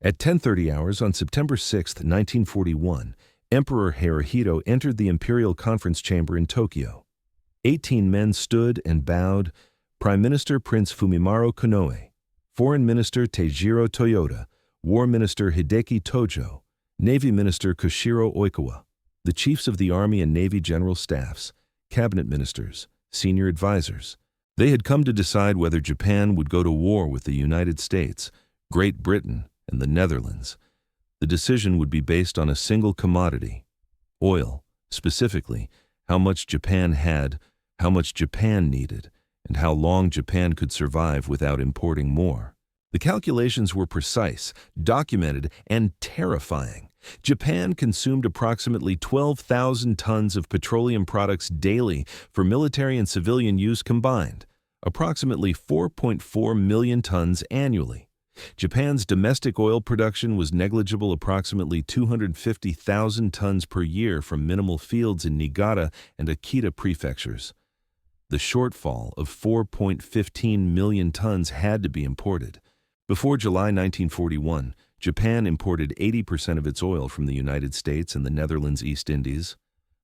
At 10:30 hours on September 6, 1941, Emperor Hirohito entered the Imperial Conference Chamber in Tokyo. 18 men stood and bowed: Prime Minister Prince Fumimaro Konoe, Foreign Minister Teijiro Toyoda, War Minister Hideki Tojo, Navy Minister Koshiro Oikawa, the chiefs of the Army and Navy General Staffs, cabinet ministers, senior advisors. They had come to decide whether Japan would go to war with the United States, Great Britain, and the Netherlands. The decision would be based on a single commodity: oil, specifically how much Japan had, how much Japan needed, and how long Japan could survive without importing more. The calculations were precise, documented, and terrifying. Japan consumed approximately 12,000 tons of petroleum products daily for military and civilian use combined, approximately 4.4 million tons annually. Japan's domestic oil production was negligible, approximately 250,000 tons per year from minimal fields in Niigata and Akita prefectures. The shortfall of 4.15 million tons had to be imported. Before July 1941, Japan imported 80% of its oil from the United States and the Netherlands East Indies.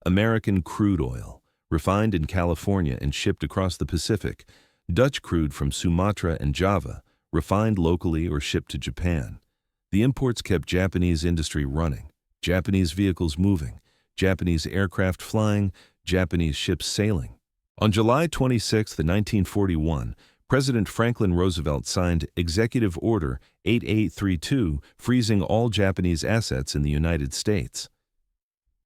American crude oil, refined in California and shipped across the Pacific. Dutch crude from Sumatra and Java, refined locally or shipped to Japan. The imports kept Japanese industry running, Japanese vehicles moving, Japanese aircraft flying, Japanese ships sailing. On July 26, 1941, President Franklin Roosevelt signed Executive Order 8832, freezing all Japanese assets in the United States.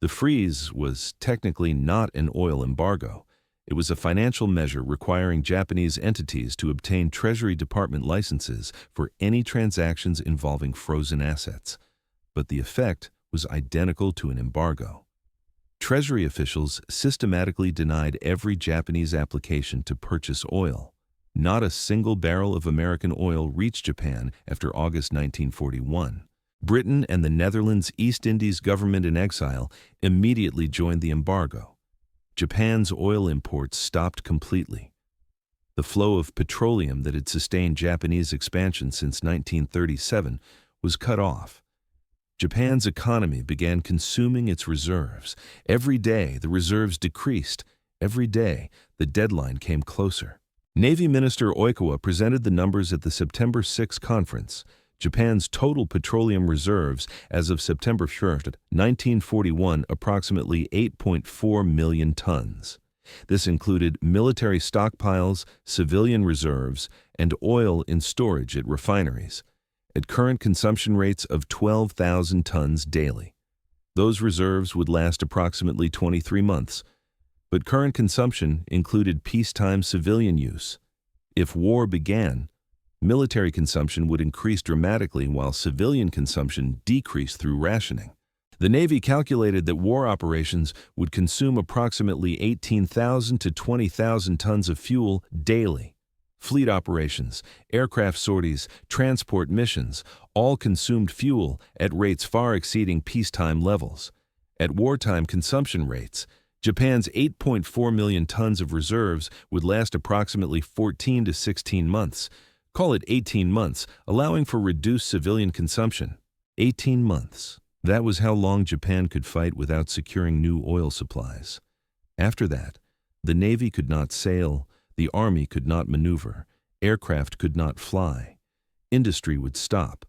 The freeze was technically not an oil embargo. It was a financial measure requiring Japanese entities to obtain Treasury Department licenses for any transactions involving frozen assets. But the effect was identical to an embargo. Treasury officials systematically denied every Japanese application to purchase oil. Not a single barrel of American oil reached Japan after August 1941. Britain and the Netherlands East Indies government in exile immediately joined the embargo. Japan's oil imports stopped completely. The flow of petroleum that had sustained Japanese expansion since 1937 was cut off. Japan's economy began consuming its reserves. Every day, the reserves decreased. Every day, the deadline came closer. Navy Minister Oikawa presented the numbers at the September 6 conference. Japan's total petroleum reserves as of September 1, 1941, approximately 8.4 million tons. This included military stockpiles, civilian reserves, and oil in storage at refineries, at current consumption rates of 12,000 tons daily. Those reserves would last approximately 23 months, but current consumption included peacetime civilian use. If war began, military consumption would increase dramatically while civilian consumption decreased through rationing. The Navy calculated that war operations would consume approximately 18,000 to 20,000 tons of fuel daily. Fleet operations, aircraft sorties, transport missions all consumed fuel at rates far exceeding peacetime levels. At wartime consumption rates, Japan's 8.4 million tons of reserves would last approximately 14 to 16 months. Call it 18 months, allowing for reduced civilian consumption. 18 months. That was how long Japan could fight without securing new oil supplies. After that, the Navy could not sail, the Army could not maneuver, aircraft could not fly. Industry would stop.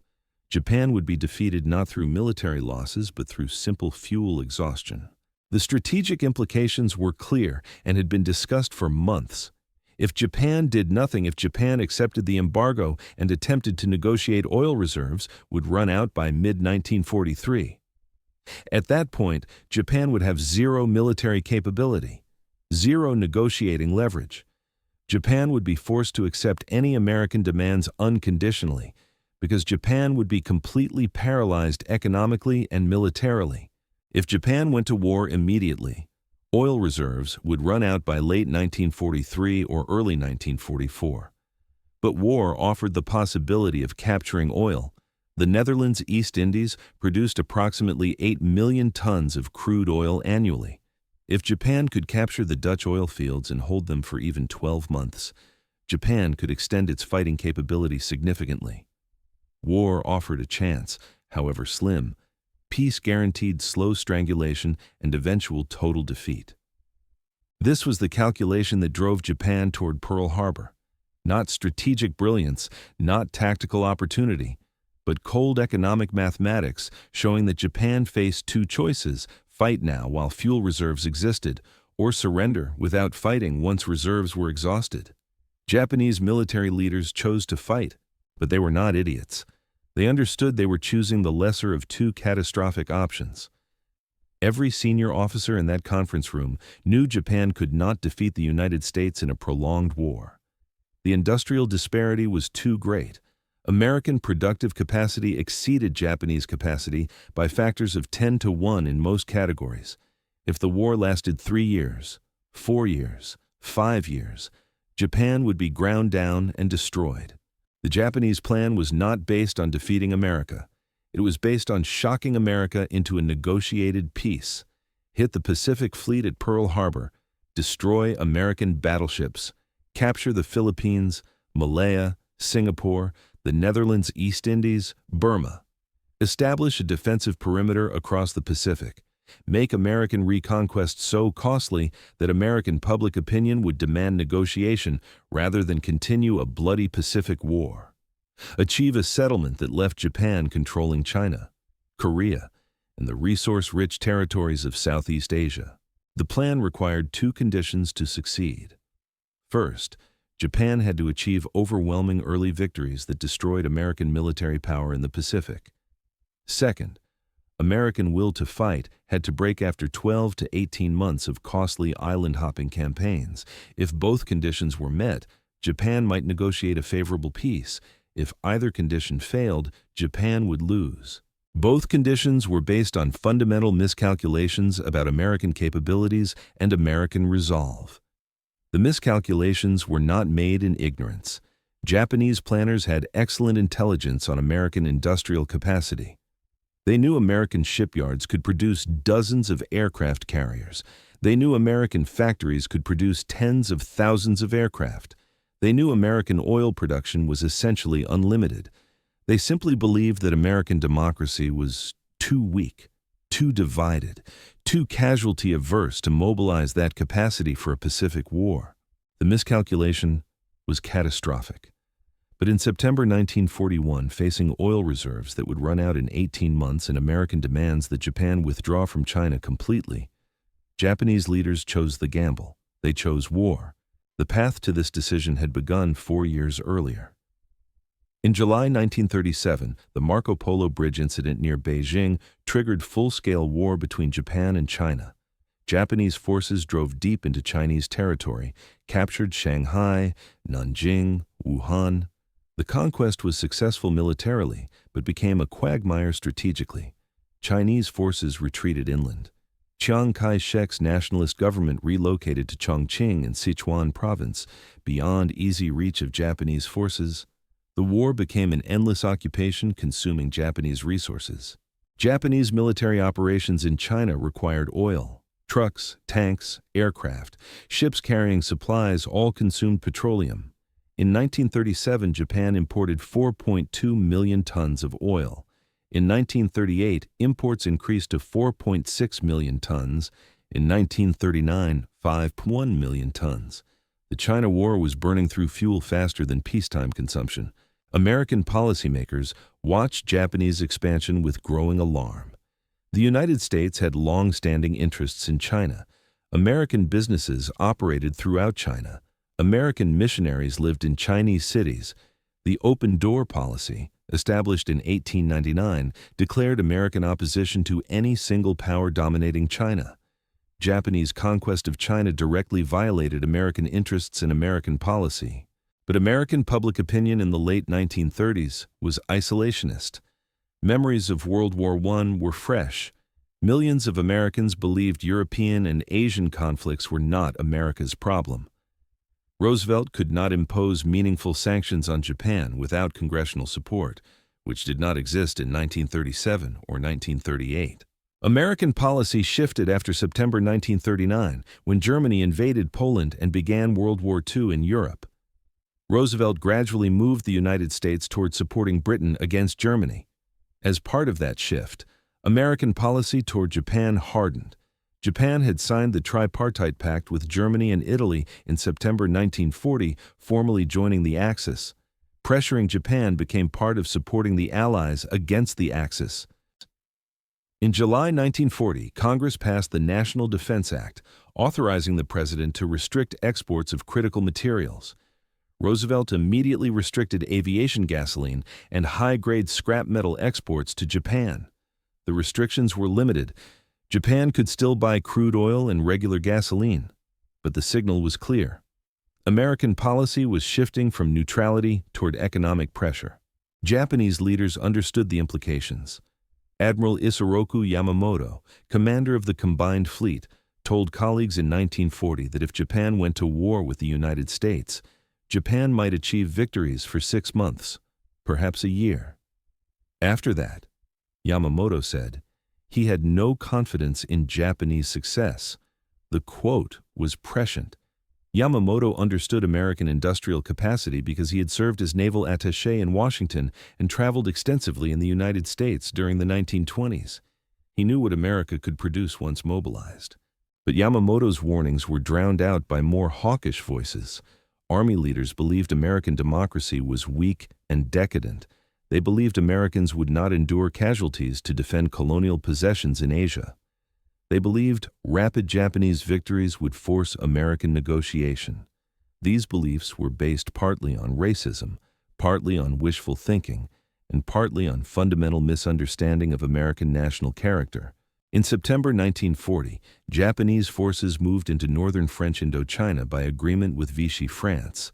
Japan would be defeated not through military losses but through simple fuel exhaustion. The strategic implications were clear and had been discussed for months. If Japan did nothing, if Japan accepted the embargo and attempted to negotiate oil reserves, would run out by mid-1943. At that point, Japan would have zero military capability, zero negotiating leverage. Japan would be forced to accept any American demands unconditionally, because Japan would be completely paralyzed economically and militarily. If Japan went to war immediately, oil reserves would run out by late 1943 or early 1944. But war offered the possibility of capturing oil. The Netherlands East Indies produced approximately 8 million tons of crude oil annually. If Japan could capture the Dutch oil fields and hold them for even 12 months, Japan could extend its fighting capability significantly. War offered a chance, however slim. Peace guaranteed slow strangulation and eventual total defeat. This was the calculation that drove Japan toward Pearl Harbor. Not strategic brilliance, not tactical opportunity, but cold economic mathematics showing that Japan faced two choices: fight now while fuel reserves existed, or surrender without fighting once reserves were exhausted. Japanese military leaders chose to fight, but they were not idiots. They understood they were choosing the lesser of two catastrophic options. Every senior officer in that conference room knew Japan could not defeat the United States in a prolonged war. The industrial disparity was too great. American productive capacity exceeded Japanese capacity by factors of 10 to 1 in most categories. If the war lasted 3 years, 4 years, 5 years, Japan would be ground down and destroyed. The Japanese plan was not based on defeating America. It was based on shocking America into a negotiated peace. Hit the Pacific Fleet at Pearl Harbor, destroy American battleships, capture the Philippines, Malaya, Singapore, the Netherlands, East Indies, Burma. Establish a defensive perimeter across the Pacific. Make American reconquest so costly that American public opinion would demand negotiation rather than continue a bloody Pacific war. Achieve a settlement that left Japan controlling China, Korea, and the resource-rich territories of Southeast Asia. The plan required two conditions to succeed. First, Japan had to achieve overwhelming early victories that destroyed American military power in the Pacific. Second, American will to fight had to break after 12 to 18 months of costly island-hopping campaigns. If both conditions were met, Japan might negotiate a favorable peace. If either condition failed, Japan would lose. Both conditions were based on fundamental miscalculations about American capabilities and American resolve. The miscalculations were not made in ignorance. Japanese planners had excellent intelligence on American industrial capacity. They knew American shipyards could produce dozens of aircraft carriers. They knew American factories could produce tens of thousands of aircraft. They knew American oil production was essentially unlimited. They simply believed that American democracy was too weak, too divided, too casualty-averse to mobilize that capacity for a Pacific war. The miscalculation was catastrophic. But in September 1941, facing oil reserves that would run out in 18 months and American demands that Japan withdraw from China completely, Japanese leaders chose the gamble. They chose war. The path to this decision had begun 4 years earlier. In July 1937, the Marco Polo Bridge incident near Beijing triggered full-scale war between Japan and China. Japanese forces drove deep into Chinese territory, captured Shanghai, Nanjing, Wuhan. The conquest was successful militarily, but became a quagmire strategically. Chinese forces retreated inland. Chiang Kai-shek's nationalist government relocated to Chongqing in Sichuan province, beyond easy reach of Japanese forces. The war became an endless occupation consuming Japanese resources. Japanese military operations in China required oil. Trucks, tanks, aircraft, ships carrying supplies all consumed petroleum. In 1937, Japan imported 4.2 million tons of oil. In 1938, imports increased to 4.6 million tons. In 1939, 5.1 million tons. The China War was burning through fuel faster than peacetime consumption. American policymakers watched Japanese expansion with growing alarm. The United States had long-standing interests in China. American businesses operated throughout China. American missionaries lived in Chinese cities. The open door policy, established in 1899, declared American opposition to any single power dominating China. Japanese conquest of China directly violated American interests and American policy. But American public opinion in the late 1930s was isolationist. Memories of World War I were fresh. Millions of Americans believed European and Asian conflicts were not America's problem. Roosevelt could not impose meaningful sanctions on Japan without congressional support, which did not exist in 1937 or 1938. American policy shifted after September 1939, when Germany invaded Poland and began World War II in Europe. Roosevelt gradually moved the United States toward supporting Britain against Germany. As part of that shift, American policy toward Japan hardened. Japan had signed the Tripartite Pact with Germany and Italy in September 1940, formally joining the Axis. Pressuring Japan became part of supporting the Allies against the Axis. In July 1940, Congress passed the National Defense Act, authorizing the president to restrict exports of critical materials. Roosevelt immediately restricted aviation gasoline and high-grade scrap metal exports to Japan. The restrictions were limited. Japan could still buy crude oil and regular gasoline, but the signal was clear. American policy was shifting from neutrality toward economic pressure. Japanese leaders understood the implications. Admiral Isoroku Yamamoto, commander of the Combined Fleet, told colleagues in 1940 that if Japan went to war with the United States, Japan might achieve victories for 6 months, perhaps a year. After that, Yamamoto said, he had no confidence in Japanese success. The quote was prescient. Yamamoto understood American industrial capacity because he had served as naval attaché in Washington and traveled extensively in the United States during the 1920s. He knew what America could produce once mobilized. But Yamamoto's warnings were drowned out by more hawkish voices. Army leaders believed American democracy was weak and decadent. They believed Americans would not endure casualties to defend colonial possessions in Asia. They believed rapid Japanese victories would force American negotiation. These beliefs were based partly on racism, partly on wishful thinking, and partly on fundamental misunderstanding of American national character. In September 1940, Japanese forces moved into northern French Indochina by agreement with Vichy France.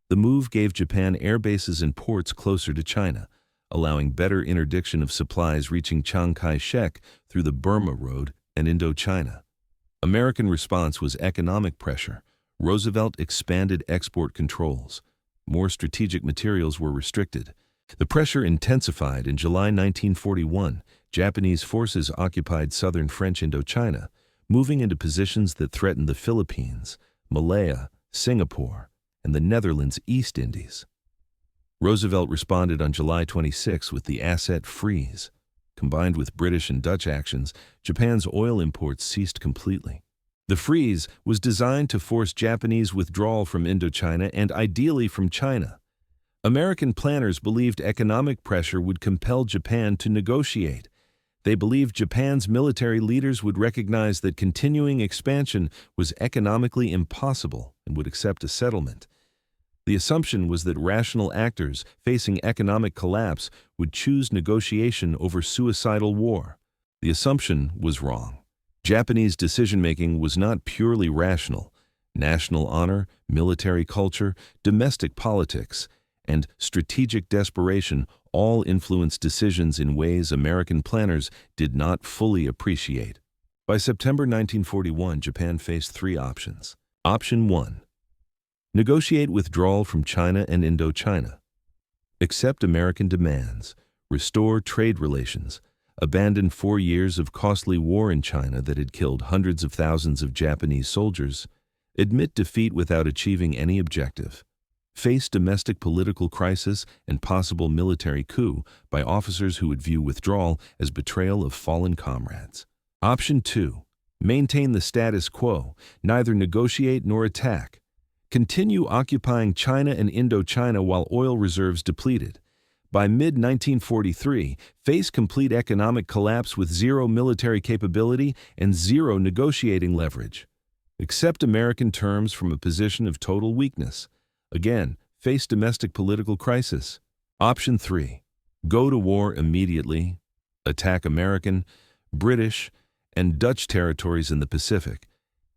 The move gave Japan air bases and ports closer to China, allowing better interdiction of supplies reaching Chiang Kai-shek through the Burma Road and Indochina. American response was economic pressure. Roosevelt expanded export controls. More strategic materials were restricted. The pressure intensified in July 1941. Japanese forces occupied southern French Indochina, moving into positions that threatened the Philippines, Malaya, Singapore, and the Netherlands East Indies. Roosevelt responded on July 26 with the asset freeze. Combined with British and Dutch actions, Japan's oil imports ceased completely. The freeze was designed to force Japanese withdrawal from Indochina and ideally from China. American planners believed economic pressure would compel Japan to negotiate. They believed Japan's military leaders would recognize that continuing expansion was economically impossible and would accept a settlement. The assumption was that rational actors facing economic collapse would choose negotiation over suicidal war. The assumption was wrong. Japanese decision-making was not purely rational. National honor, military culture, domestic politics, and strategic desperation all influenced decisions in ways American planners did not fully appreciate. By September 1941, Japan faced 3 options. Option 1. Negotiate withdrawal from China and Indochina. Accept American demands. Restore trade relations. Abandon 4 years of costly war in China that had killed hundreds of thousands of Japanese soldiers. Admit defeat without achieving any objective. Face domestic political crisis and possible military coup by officers who would view withdrawal as betrayal of fallen comrades. Option 2. Maintain the status quo, neither negotiate nor attack. Continue occupying China and Indochina while oil reserves depleted. By mid-1943, face complete economic collapse with zero military capability and zero negotiating leverage. Accept American terms from a position of total weakness. Again, face domestic political crisis. Option 3. Go to war immediately. Attack American, British, and Dutch territories in the Pacific.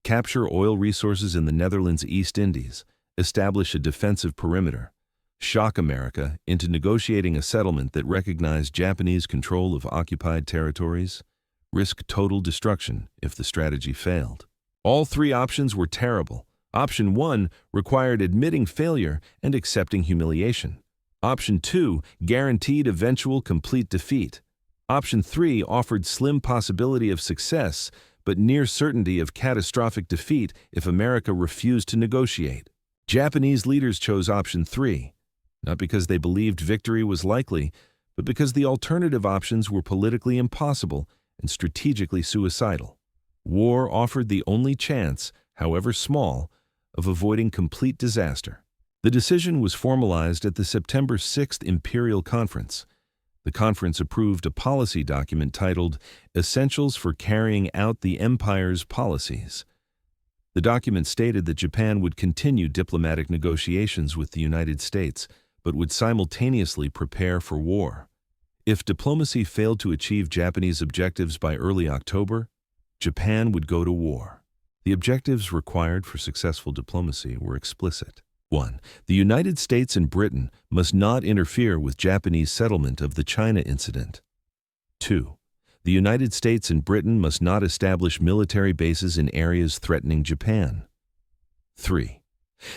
Capture oil resources in the Netherlands East Indies. Establish a defensive perimeter. Shock America into negotiating a settlement that recognized Japanese control of occupied territories. Risk total destruction if the strategy failed. All 3 options were terrible. Option 1 required admitting failure and accepting humiliation. Option 2 guaranteed eventual complete defeat. Option 3 offered slim possibility of success, but near certainty of catastrophic defeat if America refused to negotiate. Japanese leaders chose option 3, not because they believed victory was likely, but because the alternative options were politically impossible and strategically suicidal. War offered the only chance, however small, of avoiding complete disaster. The decision was formalized at the September 6th Imperial Conference. The conference approved a policy document titled Essentials for Carrying Out the Empire's Policies. The document stated that Japan would continue diplomatic negotiations with the United States, but would simultaneously prepare for war. If diplomacy failed to achieve Japanese objectives by early October, Japan would go to war. The objectives required for successful diplomacy were explicit. 1. The United States and Britain must not interfere with Japanese settlement of the China incident. 2. The United States and Britain must not establish military bases in areas threatening Japan. 3.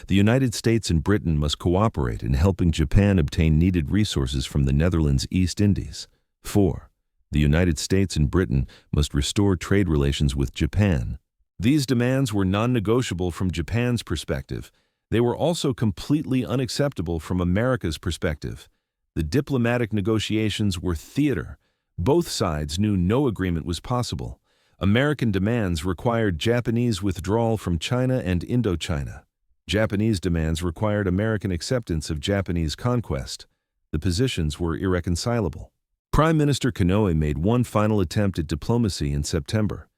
The United States and Britain must cooperate in helping Japan obtain needed resources from the Netherlands East Indies. 4. The United States and Britain must restore trade relations with Japan. These demands were non-negotiable from Japan's perspective. They were also completely unacceptable from America's perspective. The diplomatic negotiations were theater. Both sides knew no agreement was possible. American demands required Japanese withdrawal from China and Indochina. Japanese demands required American acceptance of Japanese conquest. The positions were irreconcilable. Prime Minister Konoe made one final attempt at diplomacy in September.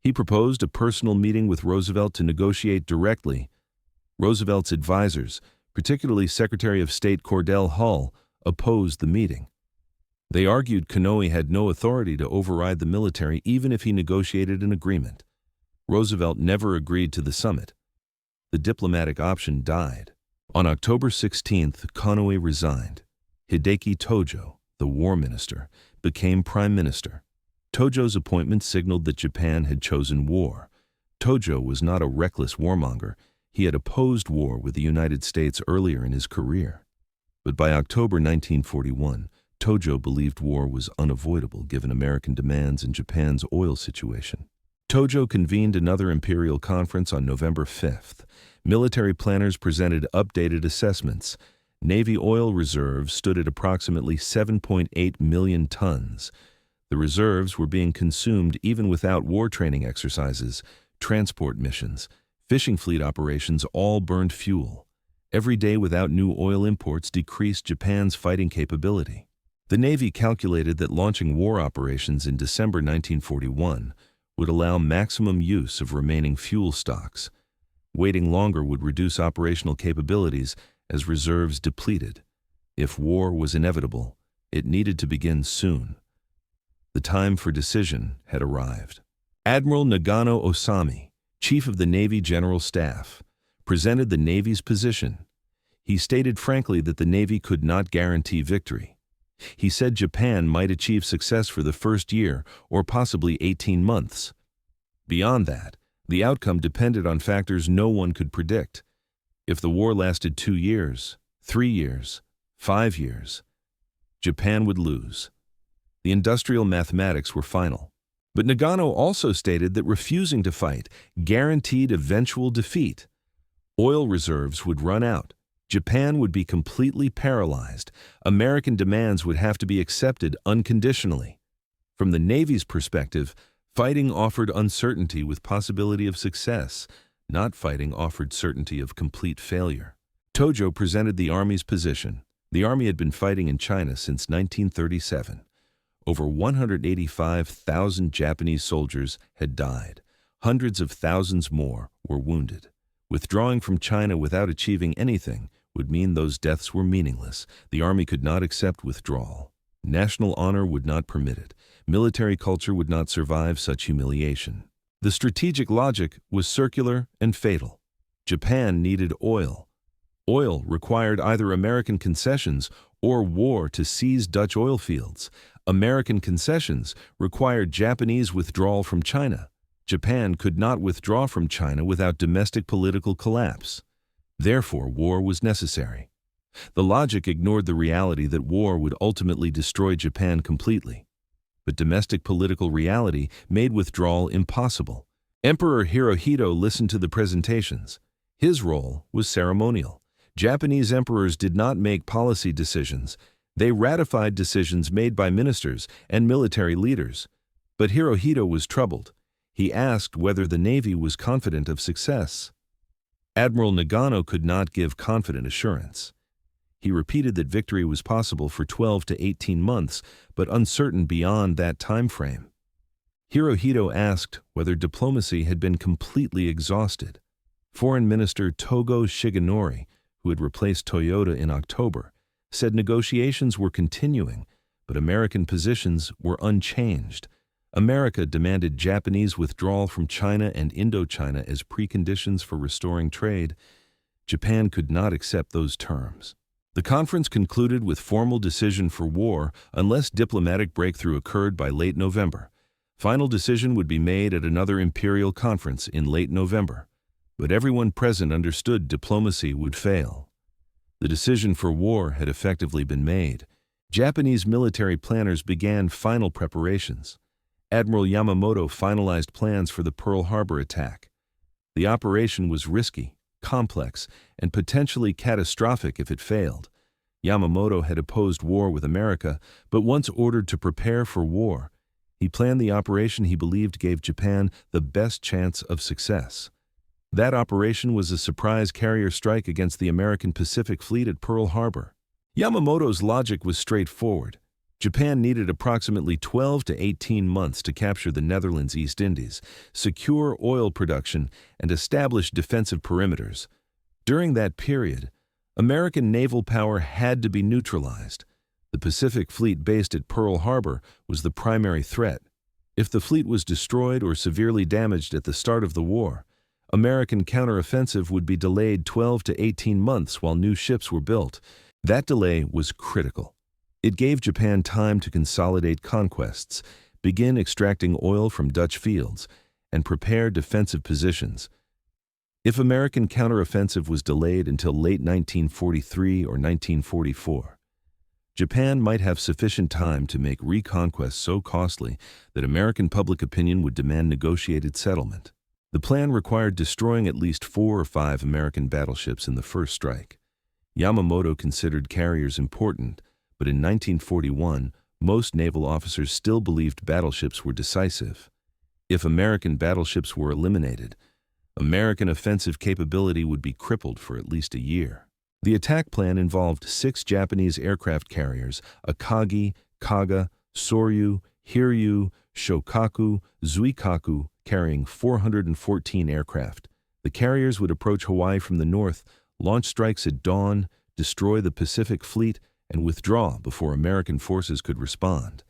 He proposed a personal meeting with Roosevelt to negotiate directly. Roosevelt's advisors, particularly Secretary of State Cordell Hull, opposed the meeting. They argued Konoe had no authority to override the military even if he negotiated an agreement. Roosevelt never agreed to the summit. The diplomatic option died. On October 16th, Konoe resigned. Hideki Tojo, the war minister, became prime minister. Tojo's appointment signaled that Japan had chosen war. Tojo was not a reckless warmonger. He had opposed war with the United States earlier in his career. But by October 1941, Tojo believed war was unavoidable given American demands and Japan's oil situation. Tojo convened another Imperial Conference on November 5th. Military planners presented updated assessments. Navy oil reserves stood at approximately 7.8 million tons. The reserves were being consumed even without war training exercises, transport missions, fishing fleet operations all burned fuel. Every day without new oil imports decreased Japan's fighting capability. The Navy calculated that launching war operations in December 1941 would allow maximum use of remaining fuel stocks. Waiting longer would reduce operational capabilities as reserves depleted. If war was inevitable, it needed to begin soon. The time for decision had arrived. Admiral Nagano Osami, Chief of the Navy General Staff, presented the Navy's position. He stated frankly that the Navy could not guarantee victory. He said Japan might achieve success for the first year or possibly 18 months. Beyond that, the outcome depended on factors no one could predict. If the war lasted 2 years, 3 years, 5 years, Japan would lose. The industrial mathematics were final. But Nagano also stated that refusing to fight guaranteed eventual defeat. Oil reserves would run out. Japan would be completely paralyzed. American demands would have to be accepted unconditionally. From the Navy's perspective, fighting offered uncertainty with possibility of success. Not fighting offered certainty of complete failure. Tojo presented the Army's position. The Army had been fighting in China since 1937. Over 185,000 Japanese soldiers had died. Hundreds of thousands more were wounded. Withdrawing from China without achieving anything would mean those deaths were meaningless. The Army could not accept withdrawal. National honor would not permit it. Military culture would not survive such humiliation. The strategic logic was circular and fatal. Japan needed oil. Oil required either American concessions or war to seize Dutch oil fields. American concessions required Japanese withdrawal from China. Japan could not withdraw from China without domestic political collapse. Therefore, war was necessary. The logic ignored the reality that war would ultimately destroy Japan completely. But domestic political reality made withdrawal impossible. Emperor Hirohito listened to the presentations. His role was ceremonial. Japanese emperors did not make policy decisions. They ratified decisions made by ministers and military leaders. But Hirohito was troubled. He asked whether the navy was confident of success. Admiral Nagano could not give confident assurance. He repeated that victory was possible for 12 to 18 months, but uncertain beyond that time frame. Hirohito asked whether diplomacy had been completely exhausted. Foreign Minister Togo Shigenori, who had replaced Toyota in October, said negotiations were continuing, but American positions were unchanged. America demanded Japanese withdrawal from China and Indochina as preconditions for restoring trade. Japan could not accept those terms. The conference concluded with formal decision for war unless diplomatic breakthrough occurred by late November. Final decision would be made at another Imperial conference in late November. But everyone present understood diplomacy would fail. The decision for war had effectively been made. Japanese military planners began final preparations. Admiral Yamamoto finalized plans for the Pearl Harbor attack. The operation was risky, complex, and potentially catastrophic if it failed. Yamamoto had opposed war with America, but once ordered to prepare for war, he planned the operation he believed gave Japan the best chance of success. That operation was a surprise carrier strike against the American Pacific Fleet at Pearl Harbor. Yamamoto's logic was straightforward. Japan needed approximately 12 to 18 months to capture the Netherlands East Indies, secure oil production, and establish defensive perimeters. During that period, American naval power had to be neutralized. The Pacific Fleet based at Pearl Harbor was the primary threat. If the fleet was destroyed or severely damaged at the start of the war, American counteroffensive would be delayed 12 to 18 months while new ships were built. That delay was critical. It gave Japan time to consolidate conquests, begin extracting oil from Dutch fields, and prepare defensive positions. If American counteroffensive was delayed until late 1943 or 1944, Japan might have sufficient time to make reconquest so costly that American public opinion would demand negotiated settlement. The plan required destroying at least 4 or 5 American battleships in the first strike. Yamamoto considered carriers important, but in 1941, most naval officers still believed battleships were decisive. If American battleships were eliminated, American offensive capability would be crippled for at least a year. The attack plan involved 6 Japanese aircraft carriers, Akagi, Kaga, Soryu, Hiryu, Shokaku, Zuikaku, carrying 414 aircraft. The carriers would approach Hawaii from the north, launch strikes at dawn, destroy the Pacific Fleet, and withdraw before American forces could respond.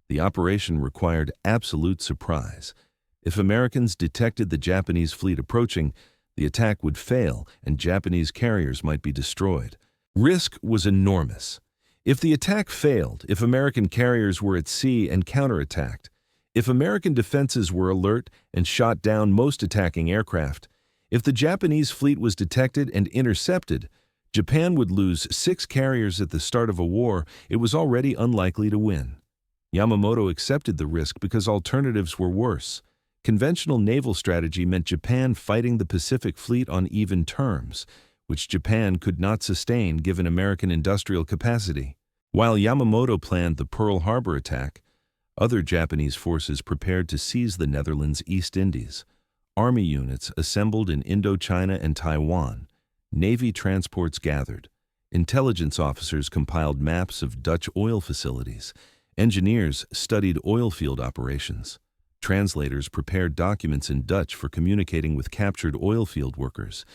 The operation required absolute surprise. If Americans detected the Japanese fleet approaching, the attack would fail and Japanese carriers might be destroyed. Risk was enormous. If the attack failed, if American carriers were at sea and counterattacked, if American defenses were alert and shot down most attacking aircraft, if the Japanese fleet was detected and intercepted, Japan would lose 6 carriers at the start of a war it was already unlikely to win. Yamamoto accepted the risk because alternatives were worse. Conventional naval strategy meant Japan fighting the Pacific Fleet on even terms, which Japan could not sustain given American industrial capacity. While Yamamoto planned the Pearl Harbor attack, other Japanese forces prepared to seize the Netherlands East Indies. Army units assembled in Indochina and Taiwan. Navy transports gathered. Intelligence officers compiled maps of Dutch oil facilities. Engineers studied oil field operations. Translators prepared documents in Dutch for communicating with captured oil field workers.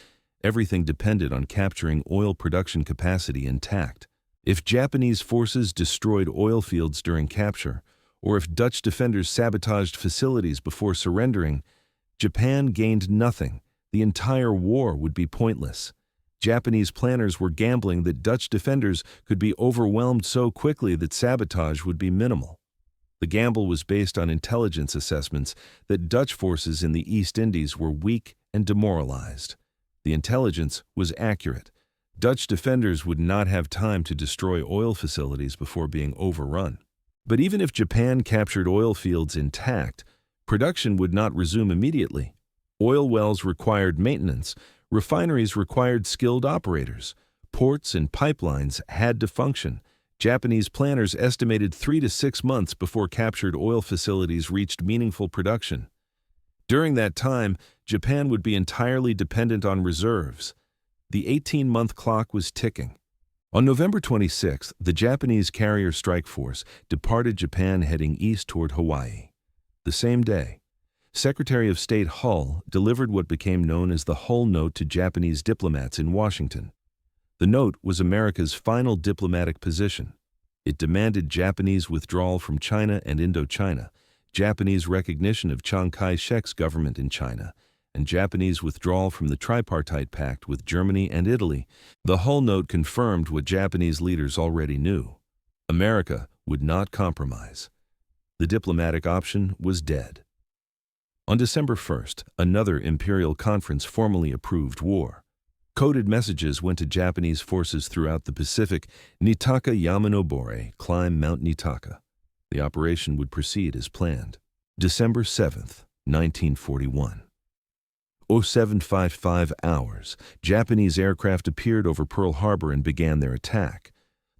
Everything depended on capturing oil production capacity intact. If Japanese forces destroyed oil fields during capture, or if Dutch defenders sabotaged facilities before surrendering, Japan gained nothing. The entire war would be pointless. Japanese planners were gambling that Dutch defenders could be overwhelmed so quickly that sabotage would be minimal. The gamble was based on intelligence assessments that Dutch forces in the East Indies were weak and demoralized. The intelligence was accurate. Dutch defenders would not have time to destroy oil facilities before being overrun. But even if Japan captured oil fields intact, production would not resume immediately. Oil wells required maintenance, Refineries required skilled operators. Ports and pipelines had to function. Japanese planners estimated 3 to 6 months before captured oil facilities reached meaningful production. During that time, Japan would be entirely dependent on reserves. The 18-month clock was ticking. On November 26, the Japanese carrier strike force departed Japan heading east toward Hawaii. The same day, Secretary of State Hull delivered what became known as the Hull Note to Japanese diplomats in Washington. The note was America's final diplomatic position. It demanded Japanese withdrawal from China and Indochina, Japanese recognition of Chiang Kai-shek's government in China, and Japanese withdrawal from the tripartite pact with Germany and Italy. The Hull Note confirmed what Japanese leaders already knew. America would not compromise. The diplomatic option was dead. On December 1st, another Imperial conference formally approved war. Coded messages went to Japanese forces throughout the Pacific. Nitaka Yamanobore, climb Mount Nitaka. The operation would proceed as planned. December 7th, 1941. 0755 hours, Japanese aircraft appeared over Pearl Harbor and began their attack.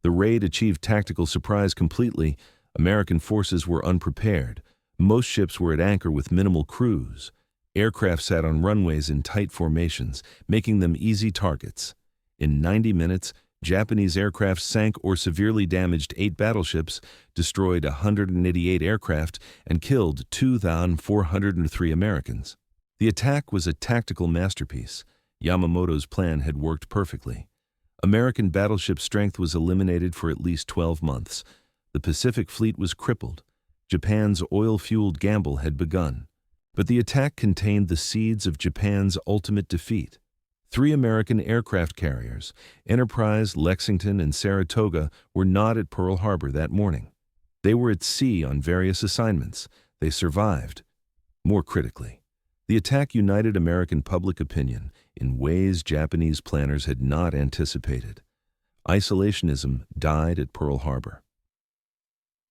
The raid achieved tactical surprise completely. American forces were unprepared. Most ships were at anchor with minimal crews. Aircraft sat on runways in tight formations, making them easy targets. In 90 minutes, Japanese aircraft sank or severely damaged 8 battleships, destroyed 188 aircraft, and killed 2,403 Americans. The attack was a tactical masterpiece. Yamamoto's plan had worked perfectly. American battleship strength was eliminated for at least 12 months. The Pacific Fleet was crippled. Japan's oil-fueled gamble had begun. But the attack contained the seeds of Japan's ultimate defeat. 3 American aircraft carriers, Enterprise, Lexington, and Saratoga, were not at Pearl Harbor that morning. They were at sea on various assignments. They survived. More critically, the attack united American public opinion in ways Japanese planners had not anticipated. Isolationism died at Pearl Harbor.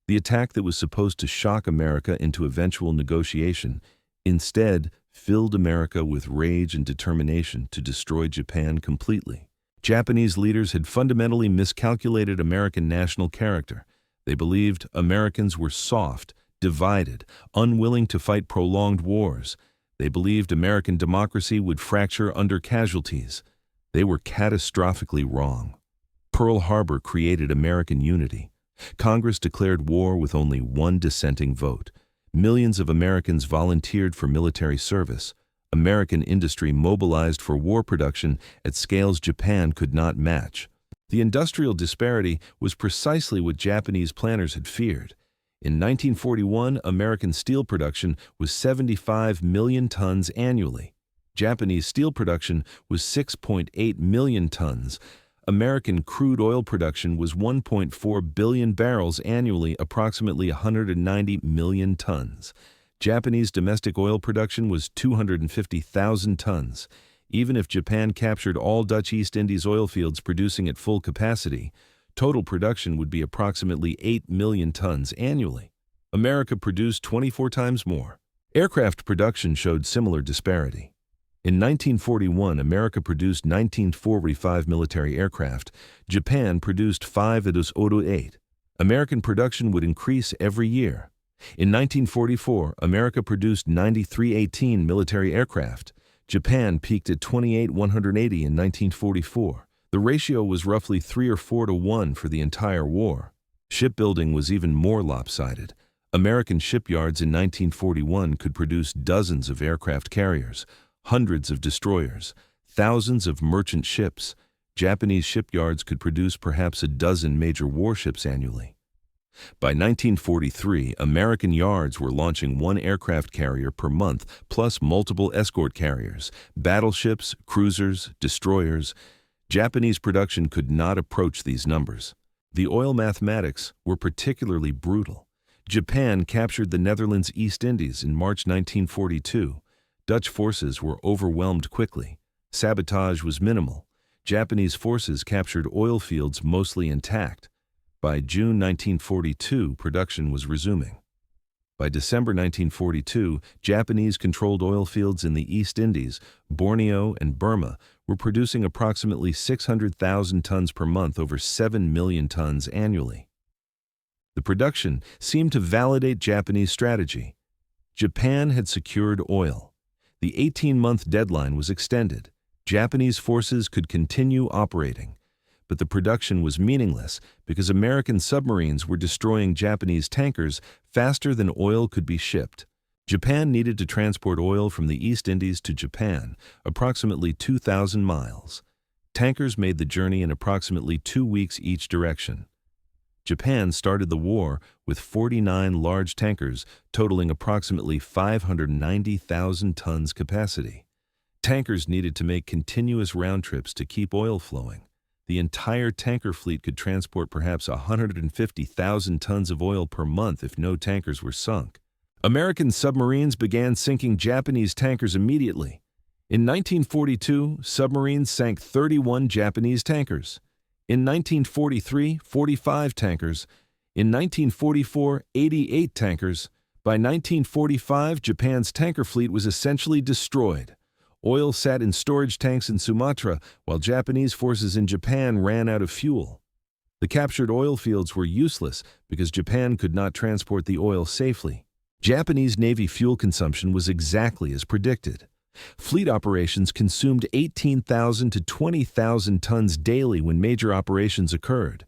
The attack that was supposed to shock America into eventual negotiation instead filled America with rage and determination to destroy Japan completely. Japanese leaders had fundamentally miscalculated American national character. They believed Americans were soft, divided, unwilling to fight prolonged wars. They believed American democracy would fracture under casualties. They were catastrophically wrong. Pearl Harbor created American unity. Congress declared war with only one dissenting vote. Millions of Americans volunteered for military service. American industry mobilized for war production at scales Japan could not match. The industrial disparity was precisely what Japanese planners had feared. In 1941, American steel production was 75 million tons annually. Japanese steel production was 6.8 million tons. American crude oil production was 1.4 billion barrels annually, approximately 190 million tons. Japanese domestic oil production was 250,000 tons. Even if Japan captured all Dutch East Indies oil fields producing at full capacity, total production would be approximately 8 million tons annually. America produced 24 times more. Aircraft production showed similar disparity. In 1941, America produced 1945 military aircraft. Japan produced 5 8. American production would increase every year. In 1944, America produced 93-18 military aircraft. Japan peaked at 28-180 in 1944. The ratio was roughly 3 or 4 to 1 for the entire war. Shipbuilding was even more lopsided. American shipyards in 1941 could produce dozens of aircraft carriers, hundreds of destroyers, thousands of merchant ships. Japanese shipyards could produce perhaps a dozen major warships annually. By 1943, American yards were launching 1 aircraft carrier per month, plus multiple escort carriers, battleships, cruisers, destroyers. Japanese production could not approach these numbers. The oil mathematics were particularly brutal. Japan captured the Netherlands East Indies in March 1942. Dutch forces were overwhelmed quickly. Sabotage was minimal. Japanese forces captured oil fields mostly intact. By June 1942, production was resuming. By December 1942, Japanese-controlled oil fields in the East Indies, Borneo, and Burma were producing approximately 600,000 tons per month, over 7 million tons annually. The production seemed to validate Japanese strategy. Japan had secured oil. The 18-month deadline was extended. Japanese forces could continue operating. But the production was meaningless because American submarines were destroying Japanese tankers faster than oil could be shipped. Japan needed to transport oil from the East Indies to Japan, approximately 2,000 miles. Tankers made the journey in approximately 2 weeks each direction. Japan started the war with 49 large tankers totaling approximately 590,000 tons capacity. Tankers needed to make continuous round trips to keep oil flowing. The entire tanker fleet could transport perhaps 150,000 tons of oil per month if no tankers were sunk. American submarines began sinking Japanese tankers immediately. In 1942, submarines sank 31 Japanese tankers. In 1943, 45 tankers. In 1944, 88 tankers. By 1945, Japan's tanker fleet was essentially destroyed. Oil sat in storage tanks in Sumatra, while Japanese forces in Japan ran out of fuel. The captured oil fields were useless because Japan could not transport the oil safely. Japanese Navy fuel consumption was exactly as predicted. Fleet operations consumed 18,000 to 20,000 tons daily when major operations occurred.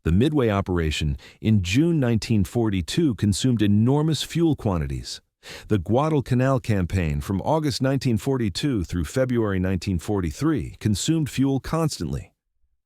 The Midway operation in June 1942 consumed enormous fuel quantities. The Guadalcanal campaign from August 1942 through February 1943 consumed fuel constantly.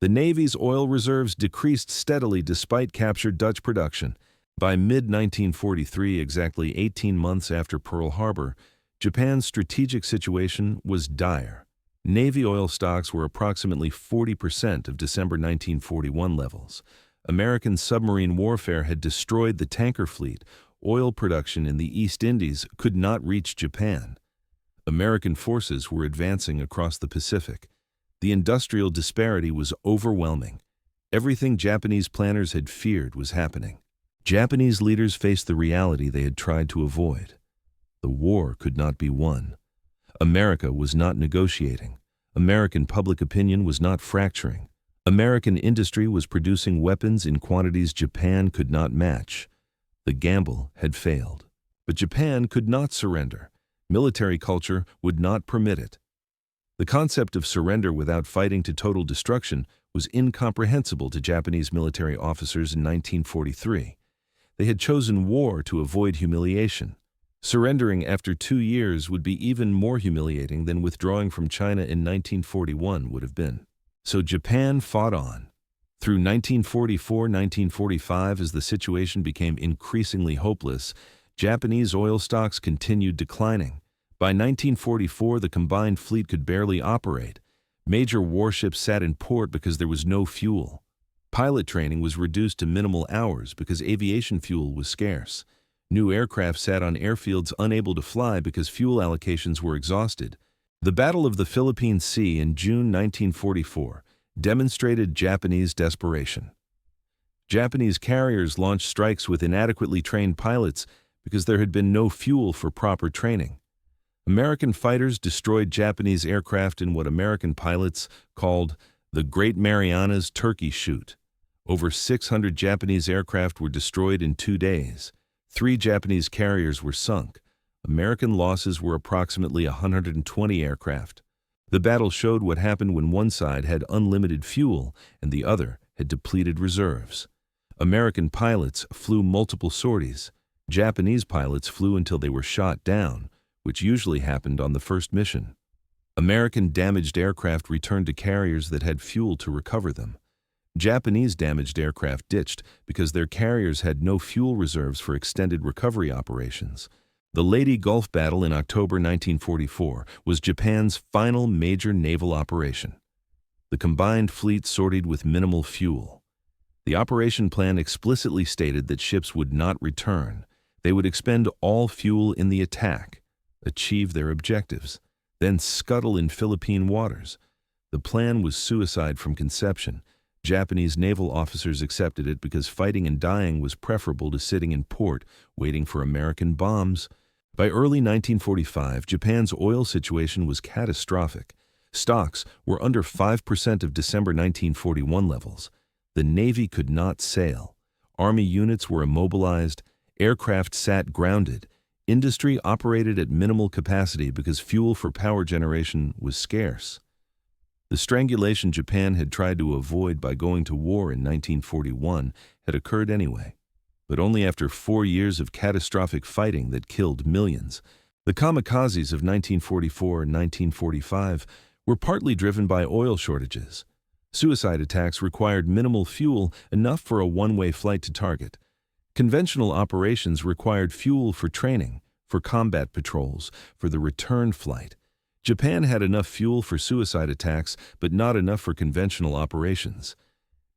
The Navy's oil reserves decreased steadily despite captured Dutch production. By mid-1943, exactly 18 months after Pearl Harbor, Japan's strategic situation was dire. Navy oil stocks were approximately 40% of December 1941 levels. American submarine warfare had destroyed the tanker fleet. Oil production in the East Indies could not reach Japan. American forces were advancing across the Pacific. The industrial disparity was overwhelming. Everything Japanese planners had feared was happening. Japanese leaders faced the reality they had tried to avoid. The war could not be won. America was not negotiating. American public opinion was not fracturing. American industry was producing weapons in quantities Japan could not match. The gamble had failed. But Japan could not surrender. Military culture would not permit it. The concept of surrender without fighting to total destruction was incomprehensible to Japanese military officers in 1943. They had chosen war to avoid humiliation. Surrendering after 2 years would be even more humiliating than withdrawing from China in 1941 would have been. So Japan fought on. Through 1944-1945, as the situation became increasingly hopeless, Japanese oil stocks continued declining. By 1944, the combined fleet could barely operate. Major warships sat in port because there was no fuel. Pilot training was reduced to minimal hours because aviation fuel was scarce. New aircraft sat on airfields unable to fly because fuel allocations were exhausted. The Battle of the Philippine Sea in June 1944 demonstrated Japanese desperation. Japanese carriers launched strikes with inadequately trained pilots because there had been no fuel for proper training. American fighters destroyed Japanese aircraft in what American pilots called the Great Marianas Turkey Shoot. Over 600 Japanese aircraft were destroyed in 2 days. 3 Japanese carriers were sunk. American losses were approximately 120 aircraft. The battle showed what happened when one side had unlimited fuel and the other had depleted reserves. American pilots flew multiple sorties. Japanese pilots flew until they were shot down, which usually happened on the first mission. American damaged aircraft returned to carriers that had fuel to recover them. Japanese damaged aircraft ditched because their carriers had no fuel reserves for extended recovery operations. The Leyte Gulf Battle in October 1944 was Japan's final major naval operation. The combined fleet sortied with minimal fuel. The operation plan explicitly stated that ships would not return. They would expend all fuel in the attack, achieve their objectives, then scuttle in Philippine waters. The plan was suicide from conception. Japanese naval officers accepted it because fighting and dying was preferable to sitting in port waiting for American bombs. By early 1945, Japan's oil situation was catastrophic. Stocks were under 5% of December 1941 levels. The Navy could not sail. Army units were immobilized. Aircraft sat grounded. Industry operated at minimal capacity because fuel for power generation was scarce. The strangulation Japan had tried to avoid by going to war in 1941 had occurred anyway, but only after 4 years of catastrophic fighting that killed millions. The kamikazes of 1944 and 1945 were partly driven by oil shortages. Suicide attacks required minimal fuel, enough for a one-way flight to target. Conventional operations required fuel for training, for combat patrols, for the return flight. Japan had enough fuel for suicide attacks, but not enough for conventional operations.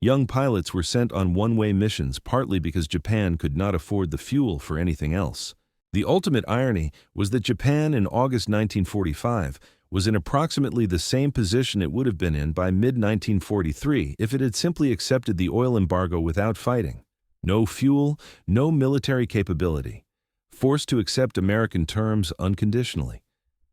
Young pilots were sent on one-way missions partly because Japan could not afford the fuel for anything else. The ultimate irony was that Japan in August 1945 was in approximately the same position it would have been in by mid-1943 if it had simply accepted the oil embargo without fighting. No fuel, no military capability. Forced to accept American terms unconditionally.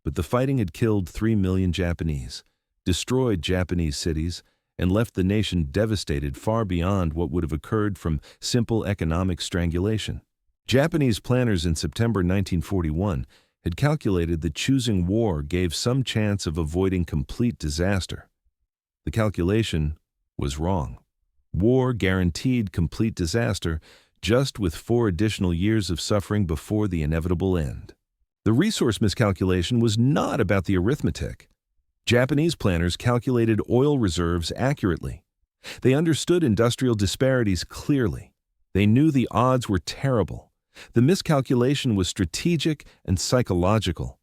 But the fighting had killed 3 million Japanese, destroyed Japanese cities, and left the nation devastated far beyond what would have occurred from simple economic strangulation. Japanese planners in September 1941 had calculated that choosing war gave some chance of avoiding complete disaster. The calculation was wrong. War guaranteed complete disaster, just with 4 additional years of suffering before the inevitable end. The resource miscalculation was not about the arithmetic. Japanese planners calculated oil reserves accurately. They understood industrial disparities clearly. They knew the odds were terrible. The miscalculation was strategic and psychological.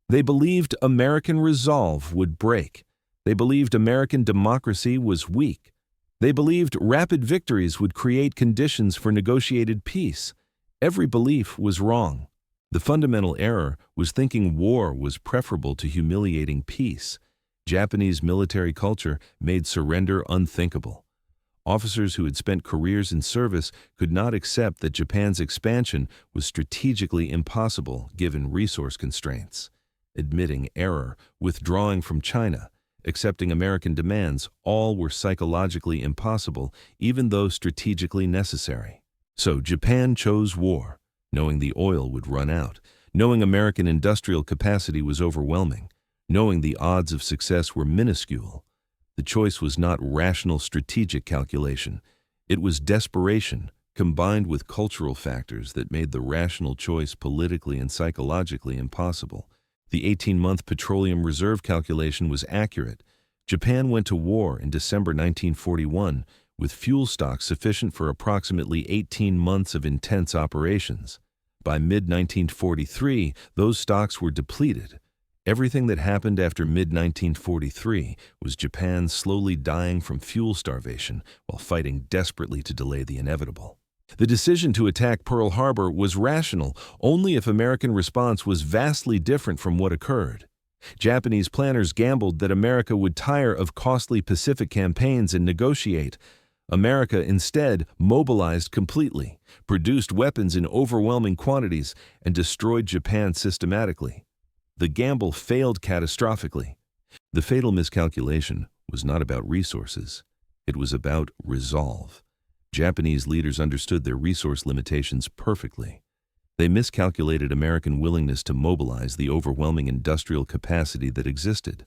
They believed American resolve would break. They believed American democracy was weak. They believed rapid victories would create conditions for negotiated peace. Every belief was wrong. The fundamental error was thinking war was preferable to humiliating peace. Japanese military culture made surrender unthinkable. Officers who had spent careers in service could not accept that Japan's expansion was strategically impossible given resource constraints. Admitting error, withdrawing from China, accepting American demands, all were psychologically impossible, even though strategically necessary. So Japan chose war, knowing the oil would run out, knowing American industrial capacity was overwhelming, knowing the odds of success were minuscule. The choice was not rational strategic calculation. It was desperation, combined with cultural factors that made the rational choice politically and psychologically impossible. The 18-month petroleum reserve calculation was accurate. Japan went to war in December 1941 with fuel stocks sufficient for approximately 18 months of intense operations. By mid-1943, those stocks were depleted. Everything that happened after mid-1943 was Japan slowly dying from fuel starvation while fighting desperately to delay the inevitable. The decision to attack Pearl Harbor was rational only if American response was vastly different from what occurred. Japanese planners gambled that America would tire of costly Pacific campaigns and negotiate. America instead mobilized completely, produced weapons in overwhelming quantities, and destroyed Japan systematically. The gamble failed catastrophically. The fatal miscalculation was not about resources. It was about resolve. Japanese leaders understood their resource limitations perfectly. They miscalculated American willingness to mobilize the overwhelming industrial capacity that existed.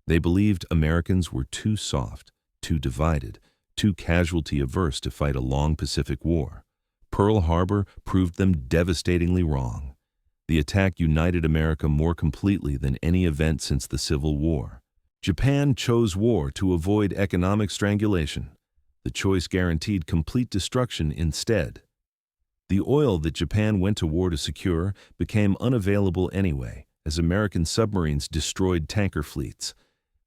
They believed Americans were too soft, too divided, too casualty-averse to fight a long Pacific War. Pearl Harbor proved them devastatingly wrong. The attack united America more completely than any event since the Civil War. Japan chose war to avoid economic strangulation. The choice guaranteed complete destruction instead. The oil that Japan went to war to secure became unavailable anyway, as American submarines destroyed tanker fleets.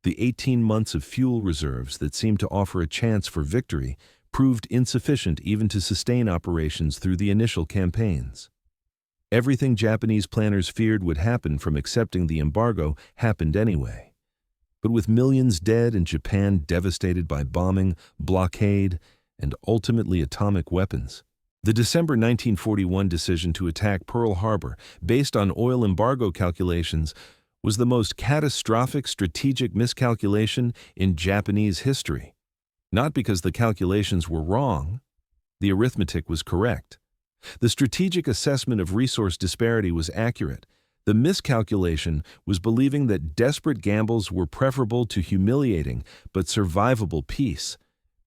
The 18 months of fuel reserves that seemed to offer a chance for victory proved insufficient even to sustain operations through the initial campaigns. Everything Japanese planners feared would happen from accepting the embargo happened anyway. But with millions dead and Japan devastated by bombing, blockade, and ultimately atomic weapons, the December 1941 decision to attack Pearl Harbor, based on oil embargo calculations, was the most catastrophic strategic miscalculation in Japanese history. Not because the calculations were wrong, the arithmetic was correct. The strategic assessment of resource disparity was accurate. The miscalculation was believing that desperate gambles were preferable to humiliating but survivable peace.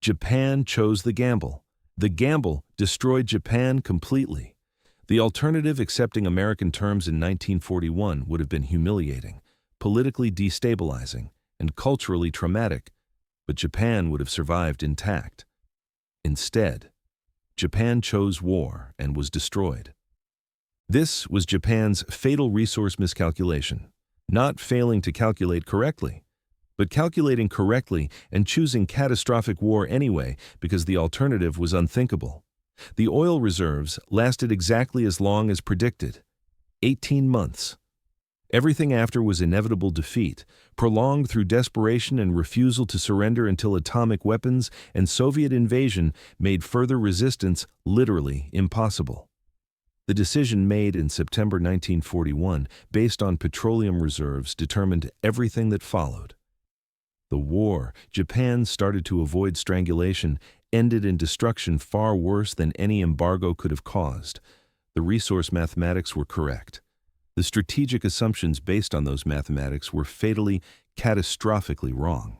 Japan chose the gamble. The gamble destroyed Japan completely. The alternative, accepting American terms in 1941, would have been humiliating, politically destabilizing, and culturally traumatic, but Japan would have survived intact. Instead, Japan chose war and was destroyed. This was Japan's fatal resource miscalculation, not failing to calculate correctly, but calculating correctly and choosing catastrophic war anyway because the alternative was unthinkable. The oil reserves lasted exactly as long as predicted, 18 months. Everything after was inevitable defeat, prolonged through desperation and refusal to surrender until atomic weapons and Soviet invasion made further resistance literally impossible. The decision made in September 1941, based on petroleum reserves, determined everything that followed. The war, Japan started to avoid strangulation, ended in destruction far worse than any embargo could have caused. The resource mathematics were correct. The strategic assumptions based on those mathematics were fatally, catastrophically wrong.